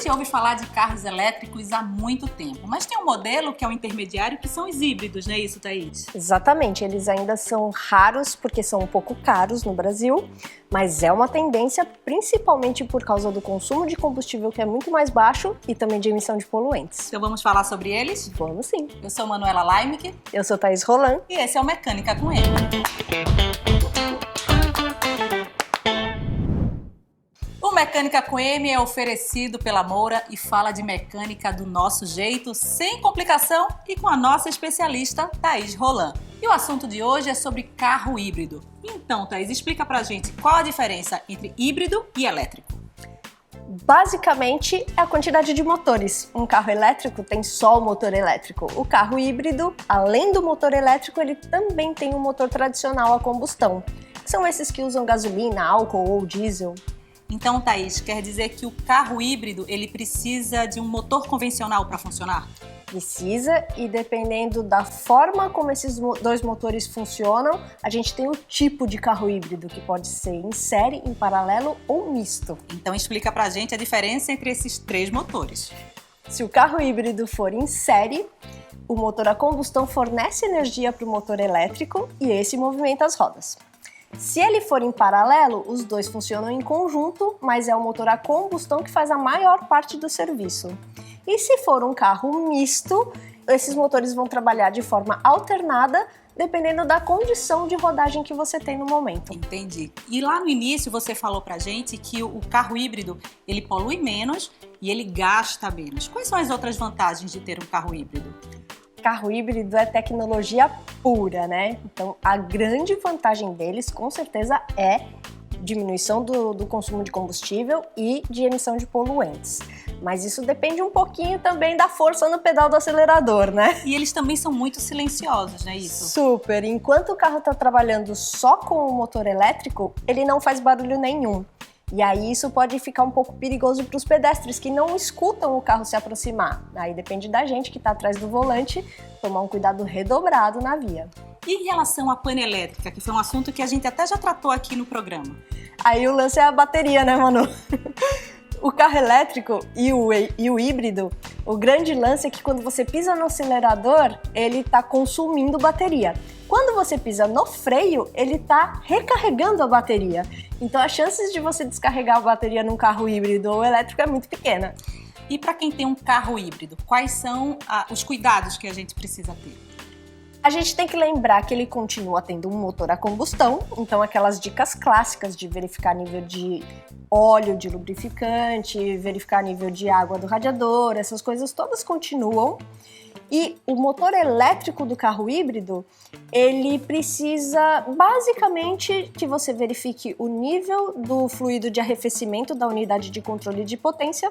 gente ouve falar de carros elétricos há muito tempo, mas tem um modelo que é o intermediário, que são os híbridos, não é isso, Thaís? Exatamente, eles ainda são raros porque são um pouco caros no Brasil, mas é uma tendência principalmente por causa do consumo de combustível que é muito mais baixo e também de emissão de poluentes. Então vamos falar sobre eles? Vamos sim. Eu sou Manuela Laimick. Eu sou Thaís Roland. E esse é o Mecânica com M. O Mecânica com M é oferecido pela Moura e fala de mecânica do nosso jeito, sem complicação e com a nossa especialista, Thaís Roland. E o assunto de hoje é sobre carro híbrido. Então, Thaís, explica pra gente qual a diferença entre híbrido e elétrico. Basicamente, é a quantidade de motores. Um carro elétrico tem só o motor elétrico. O carro híbrido, além do motor elétrico, ele também tem um motor tradicional a combustão. São esses que usam gasolina, álcool ou diesel. Então, Thaís, quer dizer que o carro híbrido ele precisa de um motor convencional para funcionar? Precisa, e dependendo da forma como esses dois motores funcionam, a gente tem o tipo de carro híbrido, que pode ser em série, em paralelo ou misto. Então explica pra gente a diferença entre esses três motores. Se o carro híbrido for em série, o motor a combustão fornece energia para o motor elétrico e esse movimenta as rodas. Se ele for em paralelo, os dois funcionam em conjunto, mas é o motor a combustão que faz a maior parte do serviço. E se for um carro misto, esses motores vão trabalhar de forma alternada, dependendo da condição de rodagem que você tem no momento. Entendi. E lá no início você falou pra gente que o carro híbrido, ele polui menos e ele gasta menos. Quais são as outras vantagens de ter um carro híbrido? Carro híbrido é tecnologia pura, né? Então, a grande vantagem deles, com certeza, é diminuição do consumo de combustível e de emissão de poluentes. Mas isso depende um pouquinho também da força no pedal do acelerador, né? E eles também são muito silenciosos, não é isso? Super! Enquanto o carro está trabalhando só com o motor elétrico, ele não faz barulho nenhum. E aí isso pode ficar um pouco perigoso para os pedestres que não escutam o carro se aproximar. Aí depende da gente que está atrás do volante tomar um cuidado redobrado na via. E em relação à pane elétrica, que foi um assunto que a gente até já tratou aqui no programa? Aí o lance é a bateria, né, Manu? O carro elétrico e o híbrido, o grande lance é que quando você pisa no acelerador, ele está consumindo bateria. Quando você pisa no freio, ele está recarregando a bateria. Então as chances de você descarregar a bateria num carro híbrido ou elétrico é muito pequena. E para quem tem um carro híbrido, quais são os cuidados que a gente precisa ter? A gente tem que lembrar que ele continua tendo um motor a combustão, então aquelas dicas clássicas de verificar nível de óleo de lubrificante, verificar nível de água do radiador, essas coisas todas continuam. E o motor elétrico do carro híbrido, ele precisa basicamente que você verifique o nível do fluido de arrefecimento da unidade de controle de potência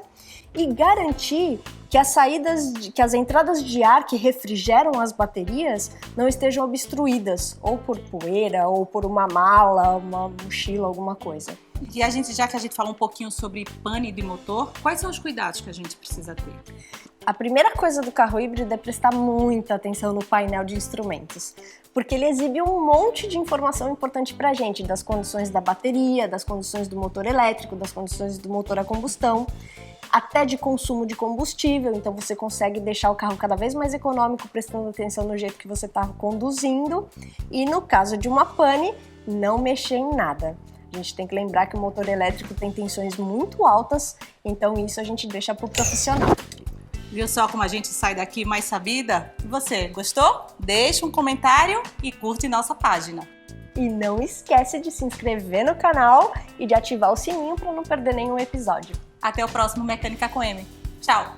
e garantir que as entradas de ar que refrigeram as baterias não estejam obstruídas, ou por poeira, ou por uma mala, uma mochila, alguma coisa. E já que a gente falou um pouquinho sobre pane de motor, quais são os cuidados que a gente precisa ter? A primeira coisa do carro híbrido é prestar muita atenção no painel de instrumentos, porque ele exibe um monte de informação importante pra gente, das condições da bateria, das condições do motor elétrico, das condições do motor a combustão, até de consumo de combustível, então você consegue deixar o carro cada vez mais econômico prestando atenção no jeito que você está conduzindo e no caso de uma pane, não mexer em nada. A gente tem que lembrar que o motor elétrico tem tensões muito altas, então isso a gente deixa para o profissional. Viu só como a gente sai daqui mais sabida? E você, gostou? Deixa um comentário e curte nossa página. E não esquece de se inscrever no canal e de ativar o sininho para não perder nenhum episódio. Até o próximo Mecânica com M. Tchau!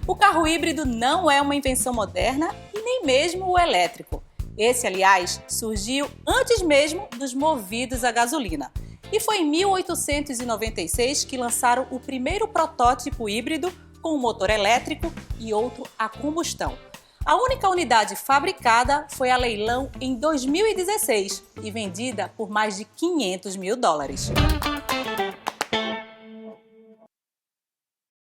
O carro híbrido não é uma invenção moderna e nem mesmo o elétrico. Esse, aliás, surgiu antes mesmo dos movidos a gasolina. E foi em 1896 que lançaram o primeiro protótipo híbrido com um motor elétrico e outro a combustão. A única unidade fabricada foi a leilão em 2016 e vendida por mais de $500 mil.